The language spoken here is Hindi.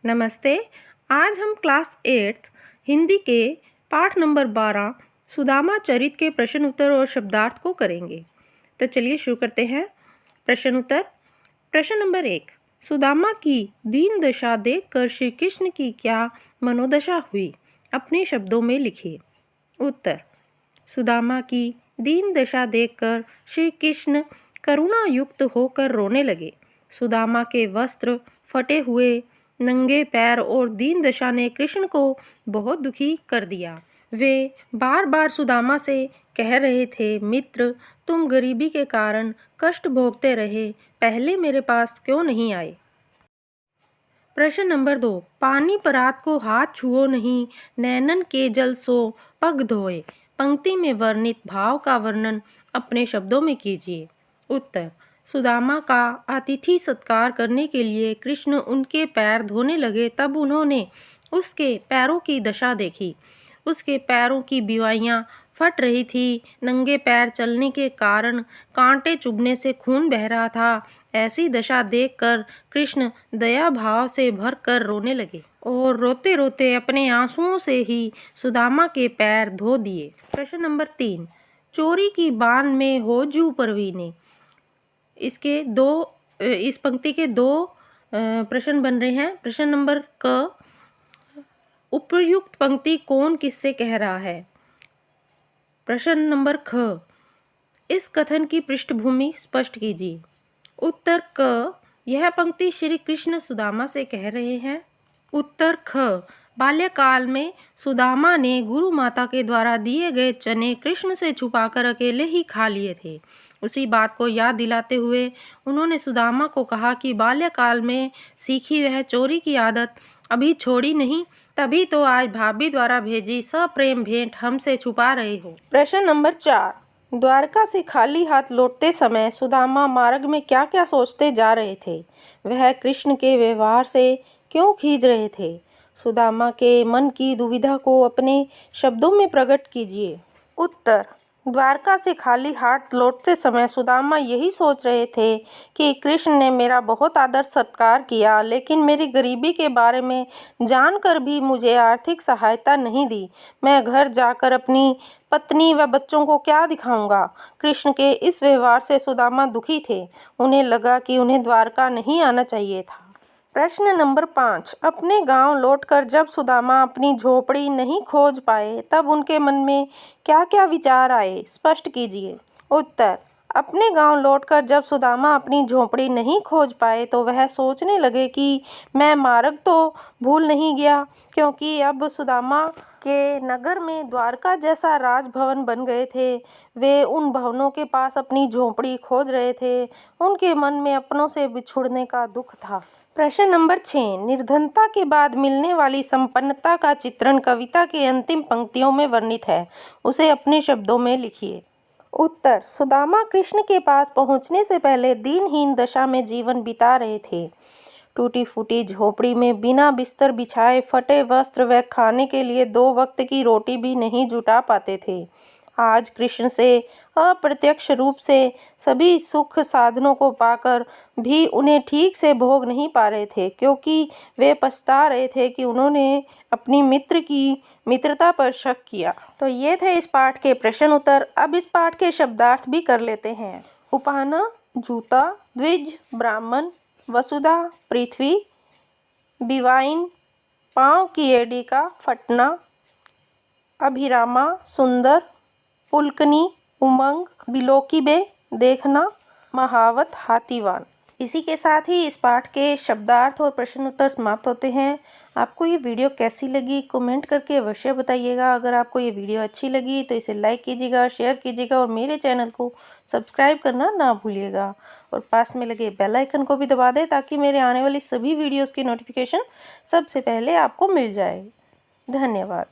नमस्ते। आज हम क्लास 8 हिंदी के पाठ नंबर 12 सुदामा चरित के प्रश्न उत्तर और शब्दार्थ को करेंगे। तो चलिए शुरू करते हैं। प्रश्न उत्तर। प्रश्न नंबर 1, सुदामा की दीन दशा देखकर श्री कृष्ण की क्या मनोदशा हुई? अपने शब्दों में लिखिए। उत्तर। सुदामा की दीन दशा देखकर श्री कृष्ण करुणा युक्त होकर रोने लगे। सुदामा के वस्त्र फटे हुए, नंगे पैर और दीन दशा ने कृष्ण को बहुत दुखी कर दिया। वे बार बार सुदामा से कह रहे थे, मित्र, तुम गरीबी के कारण कष्ट भोगते रहे, पहले मेरे पास क्यों नहीं आए? प्रश्न नंबर 2, पानी परात को हाथ छुओ नहीं, नैनन के जल सो पग धोए। पंक्ति में वर्णित भाव का वर्णन अपने शब्दों में कीजिए। उत्तर। सुदामा का अतिथि सत्कार करने के लिए कृष्ण उनके पैर धोने लगे, तब उन्होंने उसके पैरों की दशा देखी। उसके पैरों की बिवाइयाँ फट रही थी, नंगे पैर चलने के कारण कांटे चुभने से खून बह रहा था। ऐसी दशा देखकर कृष्ण दया भाव से भरकर रोने लगे और रोते रोते अपने आंसुओं से ही सुदामा के पैर धो दिए। प्रश्न नंबर 3, चोरी की बान में हो जू परवीने। इस पंक्ति के दो प्रश्न बन रहे हैं। प्रश्न नंबर क, उपर्युक्त पंक्ति कौन किससे कह रहा है? प्रश्न नंबर ख, इस कथन की पृष्ठभूमि स्पष्ट कीजिए। उत्तर क, यह पंक्ति श्री कृष्ण सुदामा से कह रहे हैं। उत्तर ख, बाल्यकाल में सुदामा ने गुरु माता के द्वारा दिए गए चने कृष्ण से छुपाकर अकेले ही खा लिए थे। उसी बात को याद दिलाते हुए उन्होंने सुदामा को कहा कि बाल्यकाल में सीखी वह चोरी की आदत अभी छोड़ी नहीं, तभी तो आज भाभी द्वारा भेजी सप्रेम भेंट हमसे छुपा रहे हो। प्रश्न नंबर 4, द्वारका से खाली हाथ लौटते समय सुदामा मार्ग में क्या क्या सोचते जा रहे थे? वह कृष्ण के व्यवहार से क्यों खींच रहे थे? सुदामा के मन की दुविधा को अपने शब्दों में प्रकट कीजिए। उत्तर। द्वारका से खाली हाथ लौटते समय सुदामा यही सोच रहे थे कि कृष्ण ने मेरा बहुत आदर सत्कार किया, लेकिन मेरी गरीबी के बारे में जानकर भी मुझे आर्थिक सहायता नहीं दी। मैं घर जाकर अपनी पत्नी व बच्चों को क्या दिखाऊंगा? कृष्ण के इस व्यवहार से सुदामा दुखी थे। उन्हें लगा कि उन्हें द्वारका नहीं आना चाहिए था। प्रश्न नंबर 5, अपने गांव लौटकर जब सुदामा अपनी झोपड़ी नहीं खोज पाए, तब उनके मन में क्या क्या विचार आए? स्पष्ट कीजिए। उत्तर। अपने गांव लौटकर जब सुदामा अपनी झोपड़ी नहीं खोज पाए तो वह सोचने लगे कि मैं मार्ग तो भूल नहीं गया, क्योंकि अब सुदामा के नगर में द्वारका जैसा राजभवन बन गए थे। वे उन भवनों के पास अपनी झोपड़ी खोज रहे थे। उनके मन में अपनों से बिछुड़ने का दुख था। प्रश्न नंबर 6, निर्धनता के बाद मिलने वाली संपन्नता का चित्रण कविता के अंतिम पंक्तियों में वर्णित है, उसे अपने शब्दों में लिखिए। उत्तर। सुदामा कृष्ण के पास पहुंचने से पहले दीनहीन दशा में जीवन बिता रहे थे। टूटी फूटी झोपड़ी में बिना बिस्तर बिछाए, फटे वस्त्र व खाने के लिए 2 वक्त की रोटी भी नहीं जुटा पाते थे। आज कृष्ण से अप्रत्यक्ष रूप से सभी सुख साधनों को पाकर भी उन्हें ठीक से भोग नहीं पा रहे थे, क्योंकि वे पछता रहे थे कि उन्होंने अपनी मित्र की मित्रता पर शक किया। तो ये थे इस पाठ के प्रश्न उत्तर। अब इस पाठ के शब्दार्थ भी कर लेते हैं। उपाना जूता, द्विज ब्राह्मण, वसुधा पृथ्वी, बिवाइन पाँव की एड़ी का फटना, अभिरामा सुंदर, पुलकनी उमंग, बिलोकीबे देखना, महावत हाथीवान। इसी के साथ ही इस पाठ के शब्दार्थ और प्रश्न उत्तर समाप्त होते हैं। आपको ये वीडियो कैसी लगी कमेंट करके अवश्य बताइएगा। अगर आपको ये वीडियो अच्छी लगी तो इसे लाइक कीजिएगा, शेयर कीजिएगा और मेरे चैनल को सब्सक्राइब करना ना भूलिएगा। और पास में लगे बेल आइकन को भी दबा दें ताकि मेरे आने वाली सभी वीडियोज़ की नोटिफिकेशन सबसे पहले आपको मिल जाए। धन्यवाद।